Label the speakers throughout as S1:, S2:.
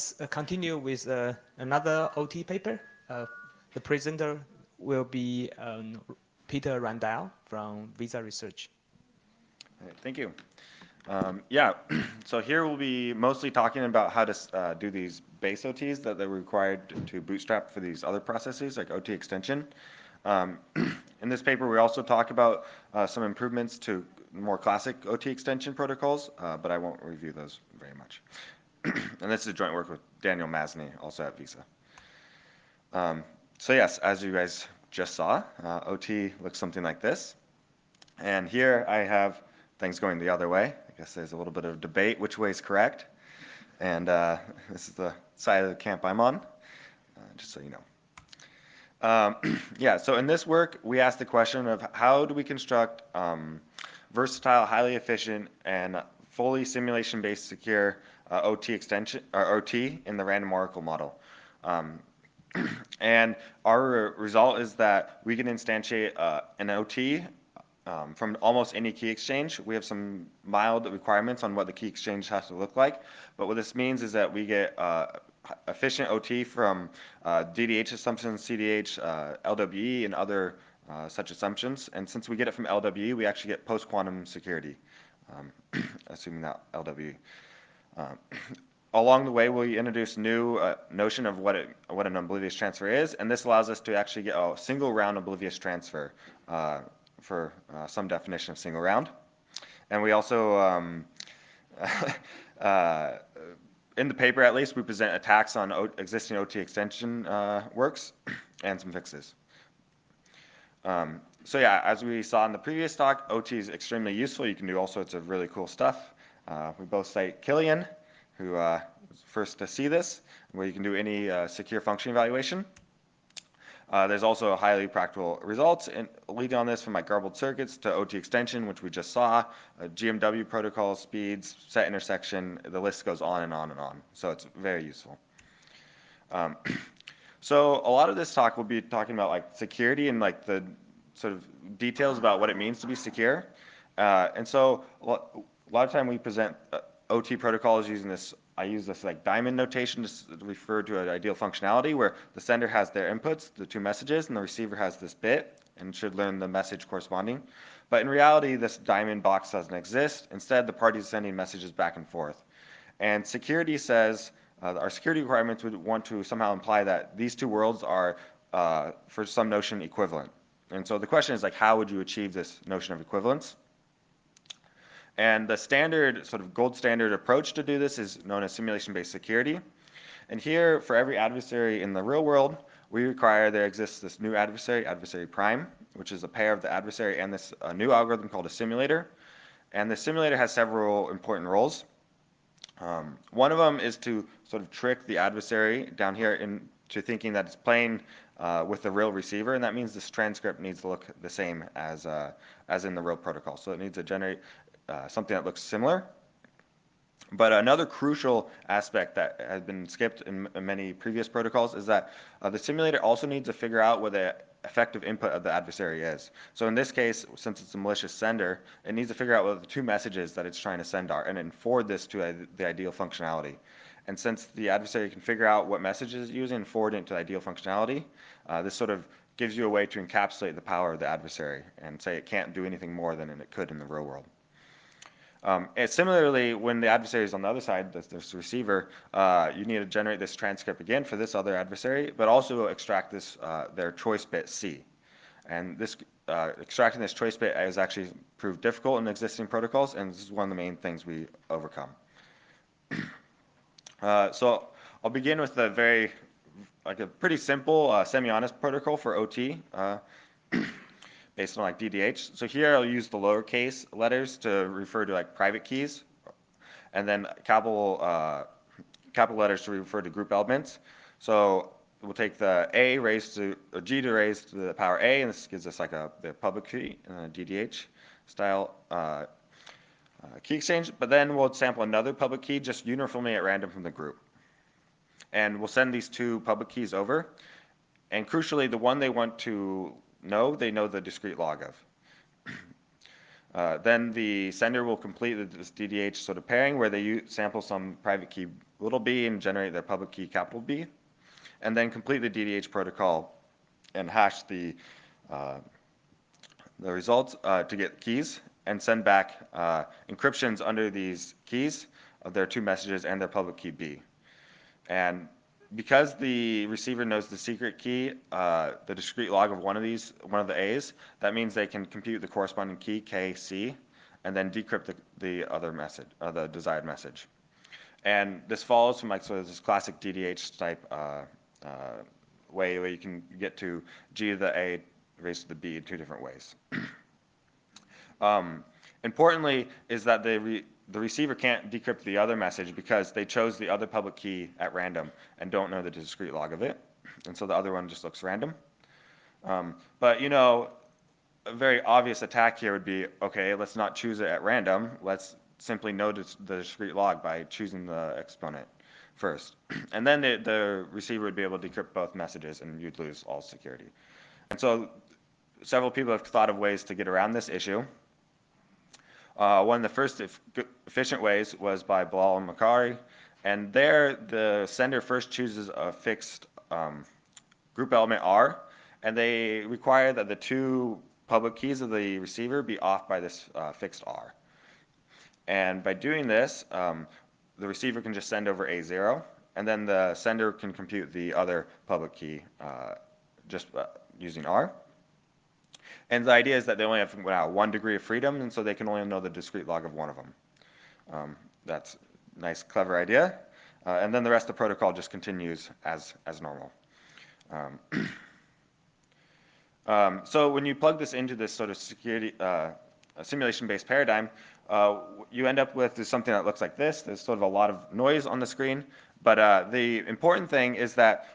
S1: let's continue with another OT paper. The presenter will be Peter Randall from Visa Research.
S2: Thank you. Yeah, so here we'll be mostly talking about how to do these base OTs that are required to bootstrap for these other processes like OT extension. Um, in this paper, we also talk about some improvements to more classic OT extension protocols, but I won't review those very much. And this is a joint work with Daniel Masney, also at Visa. So yes, as you guys just saw, OT looks something like this. And here I have things going the other way. I guess there's a little bit of debate which way is correct. And this is the side of the camp I'm on, just so you know. Yeah, so in this work, we asked the question of how do we construct versatile, highly efficient, and fully simulation-based secure OT extension or OT in the random oracle model. And our result is that we can instantiate an OT from almost any key exchange. We have some mild requirements on what the key exchange has to look like, but what this means is that we get efficient OT from DDH assumptions, CDH, LWE, and other such assumptions. And since we get it from LWE, we actually get post-quantum security, assuming that LWE. Along the way, we introduce new notion of what an oblivious transfer is, and this allows us to actually get a single round oblivious transfer for some definition of single round. And we also, in the paper at least, we present attacks on existing OT extension works and some fixes. So yeah, as we saw in the previous talk, OT is extremely useful. You can do all sorts of really cool stuff. We both cite Killian, who was first to see this, where you can do any secure function evaluation. There's also highly practical results leading on this from like garbled circuits to OT extension, which we just saw, GMW protocol speeds, set intersection, the list goes on and on and on. So it's very useful. So a lot of this talk will be talking about like security and like the sort of details about what it means to be secure. And so a lot of time we present OT protocols using this. I use this like diamond notation to refer to an ideal functionality where the sender has their inputs, the two messages, and the receiver has this bit and should learn the message corresponding. But in reality, this diamond box doesn't exist. Instead, the parties are sending messages back and forth. And security says, our security requirements would want to somehow imply that these two worlds are, for some notion, equivalent. And so the question is like, how would you achieve this notion of equivalence? And the standard, sort of gold standard approach to do this is known as simulation-based security. And here, for every adversary in the real world, we require there exists this new adversary, adversary prime, which is a pair of the adversary and this new algorithm called a simulator. And the simulator has several important roles. One of them is to sort of trick the adversary down here into thinking that it's playing with the real receiver, and that means this transcript needs to look the same as in the real protocol. So it needs to generate something that looks similar. But another crucial aspect that has been skipped in many previous protocols is that the simulator also needs to figure out what the effective input of the adversary is. So in this case, since it's a malicious sender, it needs to figure out what the two messages that it's trying to send are and then forward this to the ideal functionality. And since the adversary can figure out what messages it's using and forward it to the ideal functionality, this sort of gives you a way to encapsulate the power of the adversary and say it can't do anything more than it could in the real world. And similarly, when the adversary is on the other side, this receiver, you need to generate this transcript again for this other adversary, but also extract this their choice bit C. And this extracting this choice bit has actually proved difficult in existing protocols, and this is one of the main things we overcome. So I'll begin with a pretty simple semi-honest protocol for OT. Based on like DDH. So here I'll use the lowercase letters to refer to like private keys, and then capital letters to refer to group elements. So we'll take the A raised to G to raise to the power A, and this gives us like the public key, DDH style key exchange. But then we'll sample another public key just uniformly at random from the group, and we'll send these two public keys over. And crucially, the one they want to know, they know the discrete log of. Then the sender will complete this DDH sort of pairing where they sample some private key little b and generate their public key capital B, and then complete the DDH protocol and hash the results to get keys and send back encryptions under these keys of their two messages and their public key B. And because the receiver knows the secret key, the discrete log of one of the A's, that means they can compute the corresponding key, K, C, and then decrypt the other message, the desired message. And this follows from like sort of this classic DDH type way where you can get to G to the A raised to the B in two different ways. Importantly is that the receiver can't decrypt the other message because they chose the other public key at random and don't know the discrete log of it. And so the other one just looks random. But you know, a very obvious attack here would be, okay, let's not choose it at random. Let's simply know the discrete log by choosing the exponent first. And then the receiver would be able to decrypt both messages and you'd lose all security. And so several people have thought of ways to get around this issue. One of the first efficient ways was by Bilal and Makari, and there the sender first chooses a fixed group element R, and they require that the two public keys of the receiver be off by this fixed R. And by doing this, the receiver can just send over A0, and then the sender can compute the other public key just using R. And the idea is that they only have 1 degree of freedom, and so they can only know the discrete log of one of them. That's a nice, clever idea. And then the rest of the protocol just continues as normal. So when you plug this into this sort of security simulation-based paradigm, you end up with something that looks like this. There's sort of a lot of noise on the screen, but the important thing is that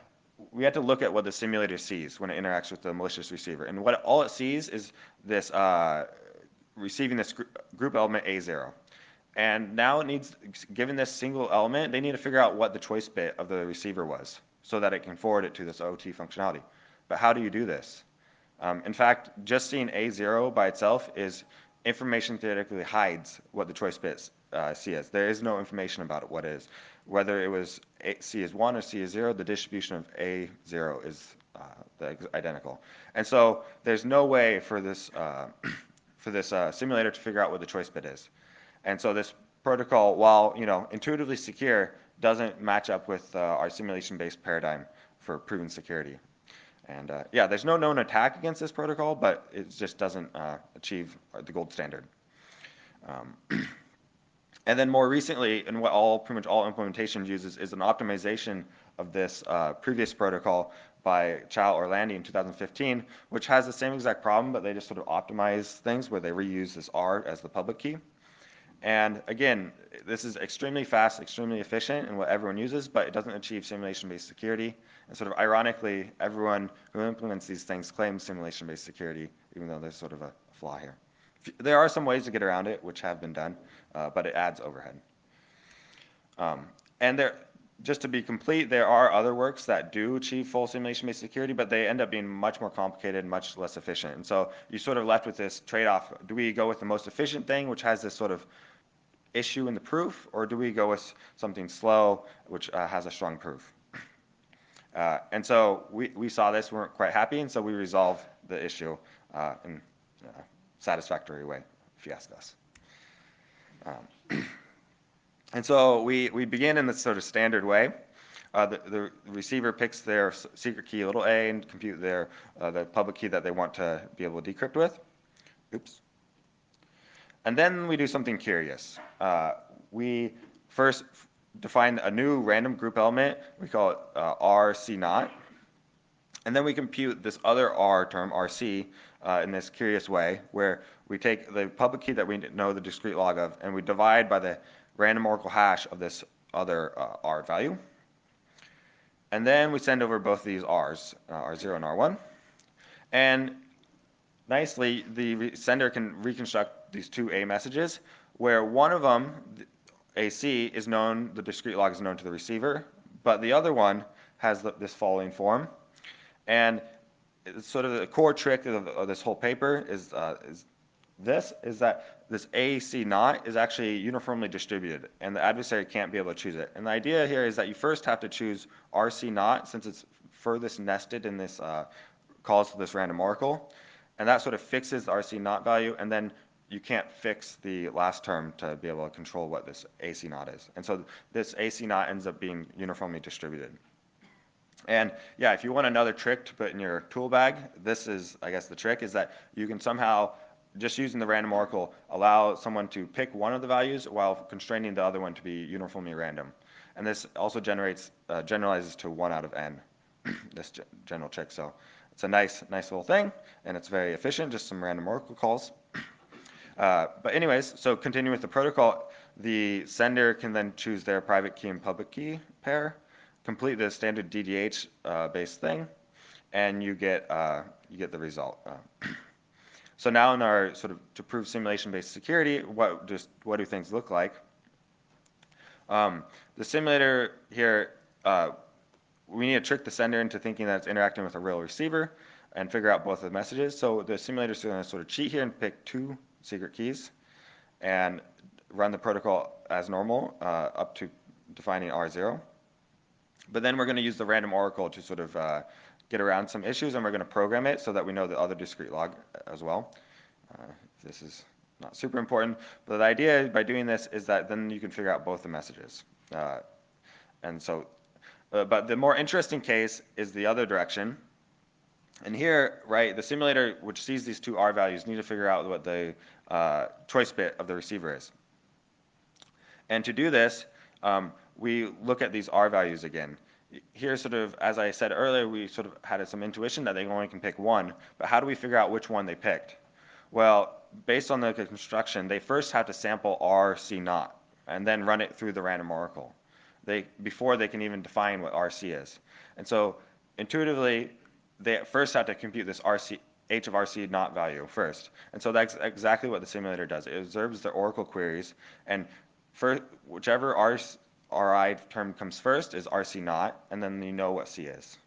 S2: we have to look at what the simulator sees when it interacts with the malicious receiver. And what all it sees is this receiving this group element A0. And now it needs, given this single element, they need to figure out what the choice bit of the receiver was so that it can forward it to this OT functionality. But how do you do this? In fact, just seeing A0 by itself is information theoretically hides what the choice bit C is. There is no information about it, what it is. Whether it was C is 1 or C is 0, the distribution of A0 is identical. And so there's no way for this, simulator to figure out what the choice bit is. And so this protocol, while intuitively secure, doesn't match up with our simulation-based paradigm for proving security. And yeah, there's no known attack against this protocol, but it just doesn't achieve the gold standard. And then more recently, and what pretty much all implementations uses is an optimization of this previous protocol by Chow Orlandi in 2015, which has the same exact problem, but they just sort of optimize things where they reuse this R as the public key. And again, this is extremely fast, extremely efficient in what everyone uses, but it doesn't achieve simulation-based security. And sort of ironically, everyone who implements these things claims simulation-based security, even though there's sort of a flaw here. There are some ways to get around it, which have been done, but it adds overhead. And just to be complete, there are other works that do achieve full simulation-based security, but they end up being much more complicated and much less efficient. And so you're sort of left with this trade-off. Do we go with the most efficient thing, which has this sort of issue in the proof, or do we go with something slow, which has a strong proof? And so we saw this, we weren't quite happy, and so we resolved the issue in a satisfactory way, if you ask us. And so we begin in this sort of standard way. The receiver picks their secret key little a and compute the public key that they want to be able to decrypt with. Oops. And then we do something curious. We first define a new random group element. We call it RC0. And then we compute this other R term, RC, in this curious way, where we take the public key that we know the discrete log of, and we divide by the random oracle hash of this other R value. And then we send over both these R's, R0 and R1. And nicely, the sender can reconstruct these two A messages, where one of them, AC, is known, the discrete log is known to the receiver, but the other one has this following form. And sort of the core trick of this whole paper is this is that this AEC naught is actually uniformly distributed, and the adversary can't be able to choose it. And the idea here is that you first have to choose RC naught, since it's furthest nested in this calls to this random oracle, and that sort of fixes the RC naught value, and then you can't fix the last term to be able to control what this AC naught is. And so this AC naught ends up being uniformly distributed. And yeah, if you want another trick to put in your tool bag, this is, I guess, the trick is that you can somehow, just using the random oracle, allow someone to pick one of the values while constraining the other one to be uniformly random. And this also generalizes to 1 out of n, this general trick. So it's a nice little thing, and it's very efficient, just some random oracle calls. But anyways, so continue with the protocol. The sender can then choose their private key and public key pair, complete the standard DDH based thing, and you get the result. So now in our sort of to prove simulation-based security, what do things look like? The simulator here, we need to trick the sender into thinking that it's interacting with a real receiver and figure out both of the messages. So the simulator is going to sort of cheat here and pick 2 secret keys and run the protocol as normal up to defining R0. But then we're going to use the random oracle to sort of get around some issues, and we're going to program it so that we know the other discrete log as well. This is not super important, but the idea by doing this is that then you can figure out both the messages. And so, but the more interesting case is the other direction. And here, right, the simulator, which sees these 2 R values, need to figure out what the choice bit of the receiver is. And to do this, we look at these R values again. Here, sort of, as I said earlier, we sort of had some intuition that they only can pick 1, but how do we figure out which one they picked? Well, based on the construction, they first have to sample RC naught, and then run it through the random oracle, before they can even define what RC is. And so, intuitively, they first have to compute this h of RC naught value first. And so that's exactly what the simulator does. It observes the oracle queries, and for whichever RI term comes first is RC naught, and then you know what C is.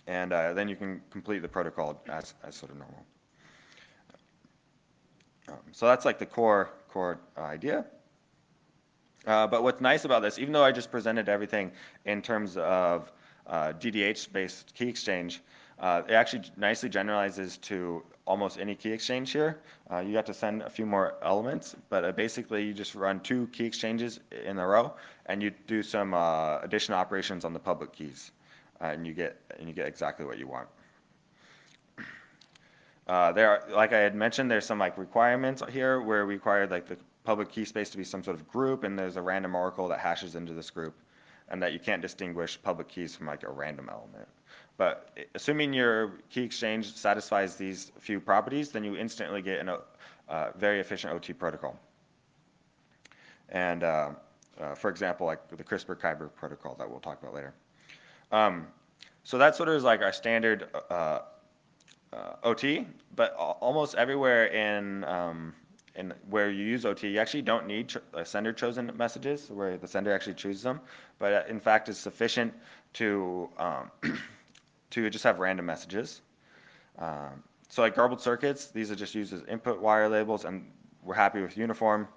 S2: And then you can complete the protocol as sort of normal. So that's like the core idea. But what's nice about this, even though I just presented everything in terms of DDH-based key exchange, it actually nicely generalizes to almost any key exchange here. You have to send a few more elements, but basically you just run 2 key exchanges in a row, and you do some addition operations on the public keys, and you get exactly what you want. There are, like I had mentioned, there's some like requirements here where we require like the public key space to be some sort of group, and there's a random oracle that hashes into this group, and that you can't distinguish public keys from like a random element. But assuming your key exchange satisfies these few properties, then you instantly get a very efficient OT protocol. And for example, like the CRISPR-Kyber protocol that we'll talk about later. So that sort of is like our standard OT, but almost everywhere in where you use OT, you actually don't need sender chosen messages where the sender actually chooses them, but in fact it's sufficient to to just have random messages. So like garbled circuits, these are just used as input wire labels, and we're happy with uniform.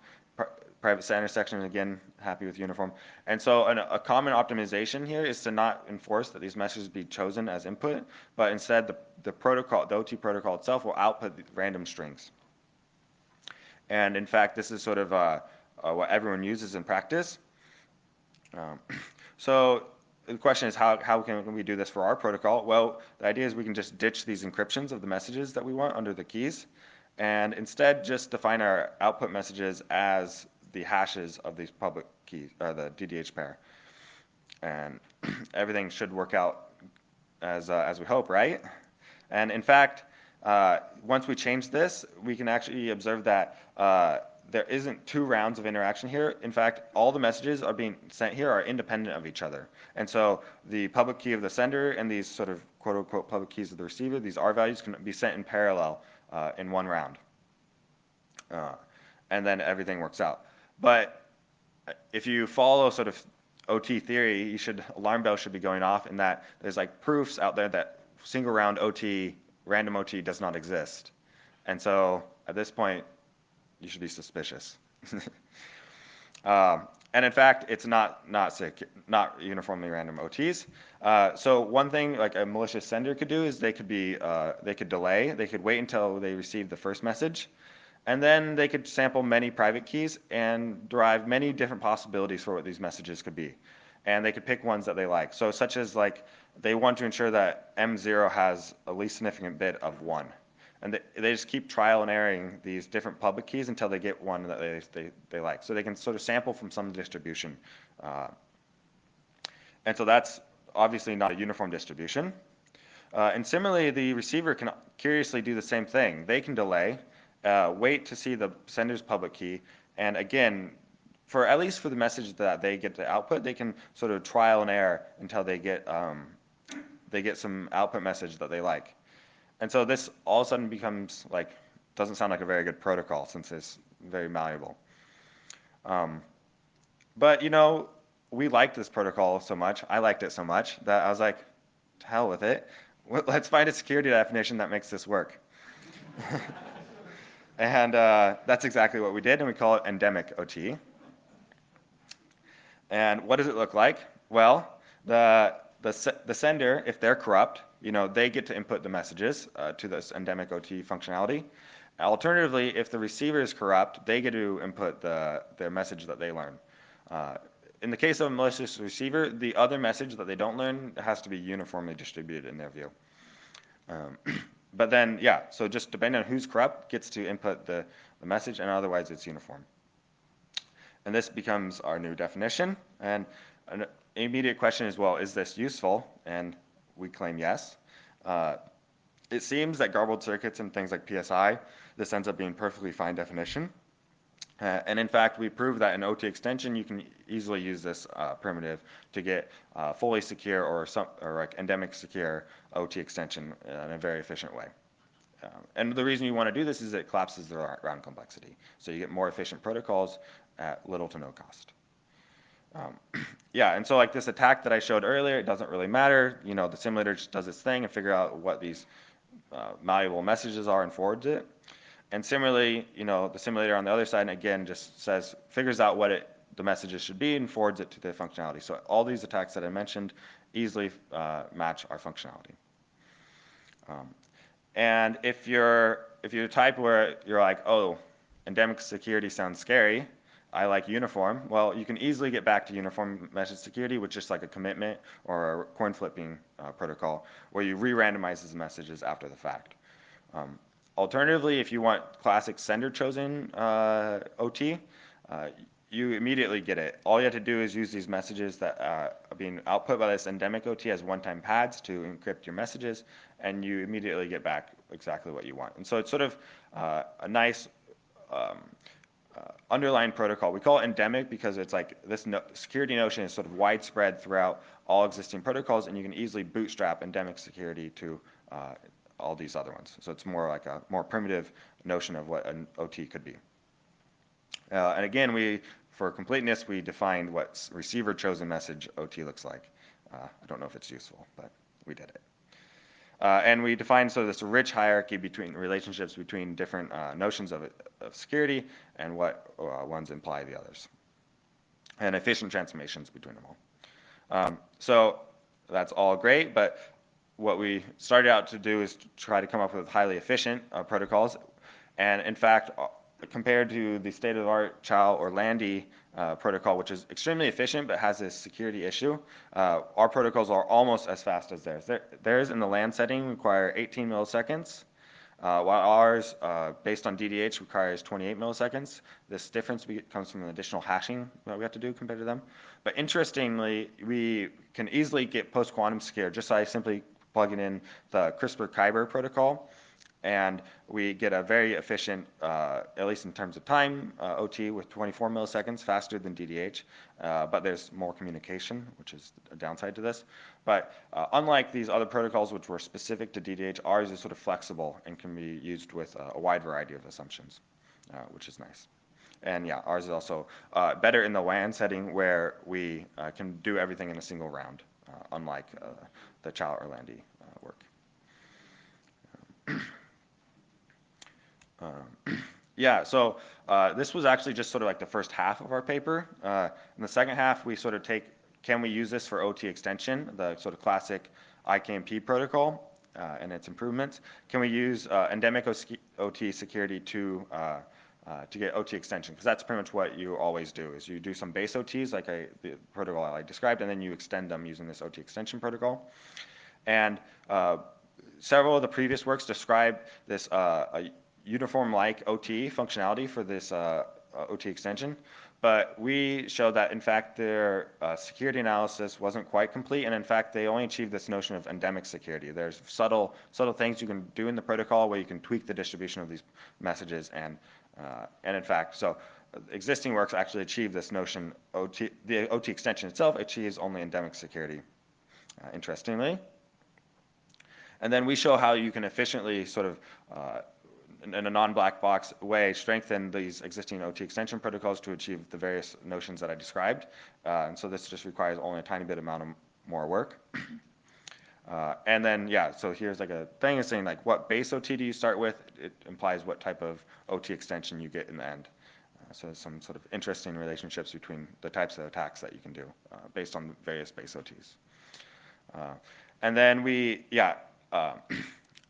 S2: Private set intersection, again, happy with uniform. And so a common optimization here is to not enforce that these messages be chosen as input, but instead the protocol, the OT protocol itself will output random strings. And in fact, this is sort of what everyone uses in practice. So the question is, how can we do this for our protocol? Well, the idea is we can just ditch these encryptions of the messages that we want under the keys, and instead just define our output messages as the hashes of these public keys, or the DDH pair. And everything should work out as we hope, right? And in fact, once we change this, we can actually observe that there isn't 2 rounds of interaction here. In fact, all the messages are being sent here are independent of each other. And so the public key of the sender and these sort of quote unquote public keys of the receiver, these R values can be sent in parallel in 1 round. And then everything works out. But if you follow sort of OT theory, alarm bells should be going off in that there's like proofs out there that single round OT, random OT does not exist. And so at this point, you should be suspicious. And in fact, it's not uniformly random OTs. So one thing like a malicious sender could do is they could delay, they could wait until they receive the first message, and then they could sample many private keys and derive many different possibilities for what these messages could be. And they could pick ones that they like. So such as like they want to ensure that M0 has a least significant bit of 1. And they just keep trial and erroring these different public keys until they get one that they like. So they can sort of sample from some distribution. Uh, and so that's obviously not a uniform distribution. And similarly, the receiver can curiously do the same thing. They can delay, wait to see the sender's public key, and again, for at least for the message that they get to output, they can sort of trial and error until they get some output message that they like. And so this all of a sudden becomes like doesn't sound like a very good protocol since it's very malleable. Um, but we liked this protocol so much. I liked it so much that I was like, to hell with it. Let's find a security definition that makes this work. And that's exactly what we did, and we call it Endemic OT. And what does it look like? Well, the sender, if they're corrupt, they get to input the messages to this Endemic OT functionality. Alternatively, if the receiver is corrupt, they get to input their message that they learn. In the case of a malicious receiver, the other message that they don't learn has to be uniformly distributed in their view. Um, but then, yeah, so just depending on who's corrupt gets to input the message, and otherwise it's uniform. And this becomes our new definition. And an immediate question is, well, is this useful? And we claim yes. Uh, it seems that garbled circuits and things like PSI, this ends up being perfectly fine definition. And in fact, we proved that in OT extension, you can easily use this primitive to get fully secure or like endemic secure OT extension in a very efficient way. And the reason you want to do this is it collapses the round complexity. So you get more efficient protocols at little to no cost. Um, yeah, and so like this attack that I showed earlier, it doesn't really matter. The simulator just does its thing and figure out what these malleable messages are and forwards it. And similarly, the simulator on the other side, again, just figures out what the messages should be and forwards it to the functionality. So all these attacks that I mentioned easily match our functionality. And if you're the type where you're like, oh, endemic security sounds scary, I like uniform, well, you can easily get back to uniform message security with just like a commitment or a coin flipping protocol where you re-randomize the messages after the fact. Alternatively, if you want classic sender chosen OT, you immediately get it. All you have to do is use these messages that are being output by this endemic OT as one-time pads to encrypt your messages, and you immediately get back exactly what you want. And so it's sort of a nice um, underlying protocol. We call it endemic because it's like this security notion is sort of widespread throughout all existing protocols, and you can easily bootstrap endemic security to all these other ones. So it's more like a more primitive notion of what an OT could be. And again, for completeness, we defined what receiver chosen message OT looks like. I don't know if it's useful, but we did it. And we defined sort of this rich hierarchy between relationships between different notions of security and what ones imply the others, and efficient transformations between them all. So that's all great, but what we started out to do is to try to come up with highly efficient protocols. And in fact, compared to the state-of-the-art Chow or Landy protocol, which is extremely efficient but has this security issue, our protocols are almost as fast as theirs. Theirs in the LAN setting require 18 milliseconds, while ours, based on DDH, requires 28 milliseconds. This difference comes from an additional hashing that we have to do compared to them. But interestingly, we can easily get post-quantum secure just by simply plugging in the CRISPR-Kyber protocol, and we get a very efficient, at least in terms of time, OT with 24 milliseconds, faster than DDH, but there's more communication, which is a downside to this. But unlike these other protocols which were specific to DDH, ours is sort of flexible and can be used with a wide variety of assumptions, which is nice. And yeah, ours is also better in the WAN setting where we can do everything in a single round, unlike the Chow or Landy work. Yeah, so this was actually just sort of like the first half of our paper. In the second half, we sort of take, can we use this for OT extension, the sort of classic IKMP protocol and its improvements? Can we use endemic OT security to get OT extension? Because that's pretty much what you always do, is you do some base OTs, like the protocol I described, and then you extend them using this OT extension protocol. And several of the previous works describe this uniform-like OT functionality for this OT extension, but we showed that in fact their security analysis wasn't quite complete, and in fact they only achieved this notion of endemic security. There's subtle things you can do in the protocol where you can tweak the distribution of these messages, and in fact, so existing works actually achieve this notion. The OT extension itself achieves only endemic security, interestingly. And then we show how you can efficiently sort of, in a non-black box way, strengthen these existing OT extension protocols to achieve the various notions that I described. And so this just requires only a tiny bit amount of more work. And then, yeah, so here's like a thing is saying like what base OT do you start with? It implies what type of OT extension you get in the end. So there's some sort of interesting relationships between the types of attacks that you can do based on various base OTs. And then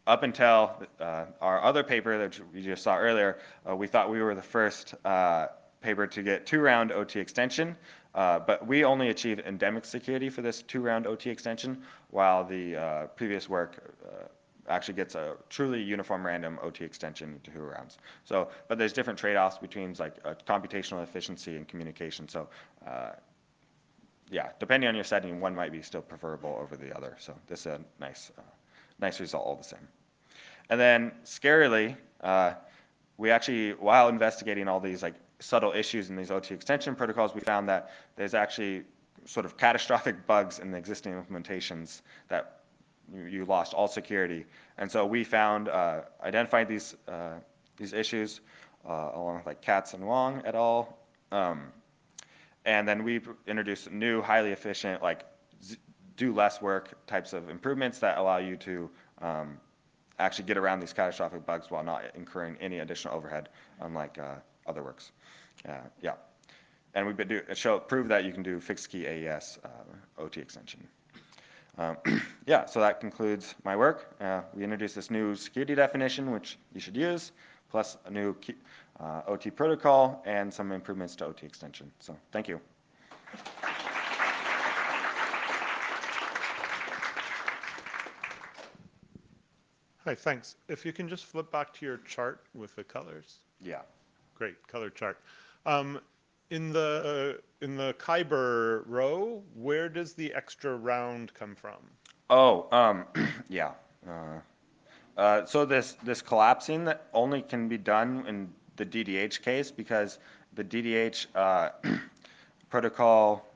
S2: up until our other paper that we just saw earlier, we thought we were the first paper to get 2-round OT extension, but we only achieved endemic security for this 2-round OT extension, while the previous work actually gets a truly uniform random OT extension to 2 rounds. So, but there's different trade-offs between like computational efficiency and communication. So, yeah, depending on your setting, one might be still preferable over the other. So this is a nice result all the same. And then scarily, we actually, while investigating all these like subtle issues in these OT extension protocols, we found that there's actually sort of catastrophic bugs in the existing implementations that you lost all security. And so we found, identified these issues along with like Katz and Wong et al. And then we introduced new, highly efficient, like do less work types of improvements that allow you to actually get around these catastrophic bugs while not incurring any additional overhead, unlike other works. Yeah, and we prove that you can do fixed key AES OT extension. Yeah, so that concludes my work. We introduced this new security definition, which you should use, plus a new OT protocol and some improvements to OT extension. So thank you.
S3: Hi, thanks. If you can just flip back to your chart with the colors.
S2: Yeah.
S3: Great, color chart. In the Kyber row, where does the extra round come from?
S2: Oh, yeah. So this collapsing that only can be done in the DDH case because the DDH protocol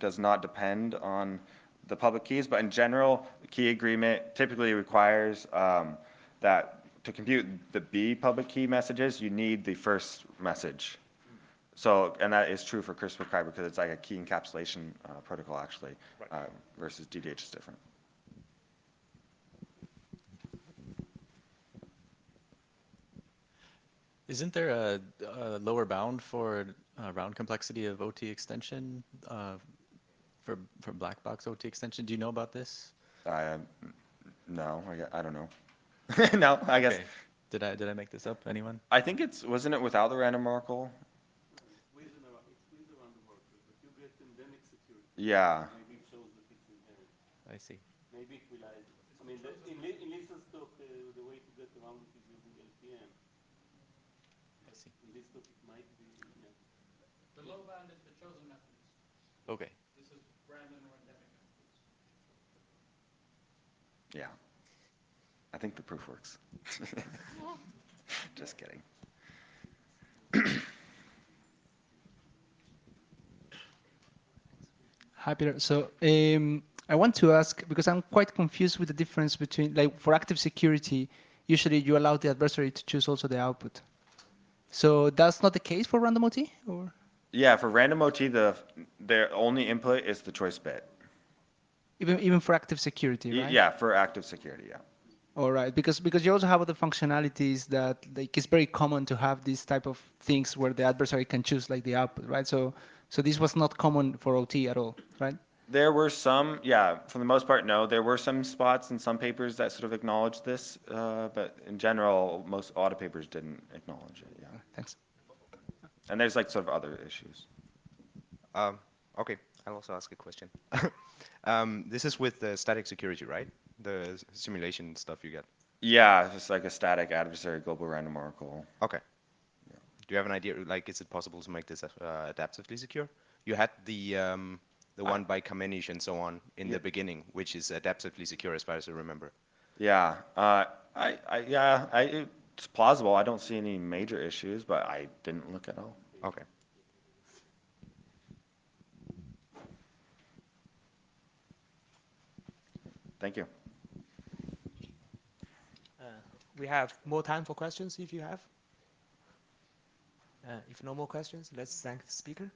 S2: does not depend on the public keys, but in general, the key agreement typically requires that to compute the B public key messages, you need the first message. So, and that is true for CRISPR Kyber because it's like a key encapsulation protocol actually,
S3: Right.
S2: versus DDH is different.
S4: Isn't there a lower bound for round complexity of OT extension for black box OT extension? Do you know about this?
S2: No, I don't know. No, I guess.
S4: Okay. Did I make this up? Anyone?
S2: I think wasn't it without the random oracle?
S5: It's with the random worker, but you get endemic security.
S2: Yeah.
S5: Maybe it shows that it's inherent.
S4: I see.
S5: Maybe it will add. I mean, in Lisa's talk, the way to get around it is using LPM.
S4: I see.
S5: In this talk, it might be. Yeah.
S6: The low bound is the chosen methods.
S4: Okay.
S6: This is random or endemic methods.
S2: Yeah. I think the proof works. Just kidding.
S7: Hi, Peter. So I want to ask, because I'm quite confused with the difference between, like, for active security, usually you allow the adversary to choose also the output. So that's not the case for random OT, or?
S2: Yeah, for random OT, their only input is the choice bit.
S7: Even for active security, right?
S2: Yeah, for active security, yeah.
S7: All right, because you also have other functionalities that like it's very common to have these type of things where the adversary can choose like the output, right? So this was not common for OT at all, right?
S2: There were some, yeah, for the most part, no. There were some spots in some papers that sort of acknowledged this, but in general, a lot of papers didn't acknowledge it, yeah.
S7: Thanks.
S2: And there's like sort of other issues.
S8: Um, okay, I'll also ask a question. This is with the static security, right? The simulation stuff you get.
S2: Yeah, it's like a static adversary global random oracle.
S8: Okay. Do you have an idea, like, is it possible to make this adaptively secure? You had the one by Kamenisch and so on in the beginning, which is adaptively secure as far as I remember.
S2: Yeah, it's plausible. I don't see any major issues, but I didn't look at all.
S8: Okay.
S2: Thank you.
S1: We have more time for questions if you have. If no more questions, let's thank the speaker.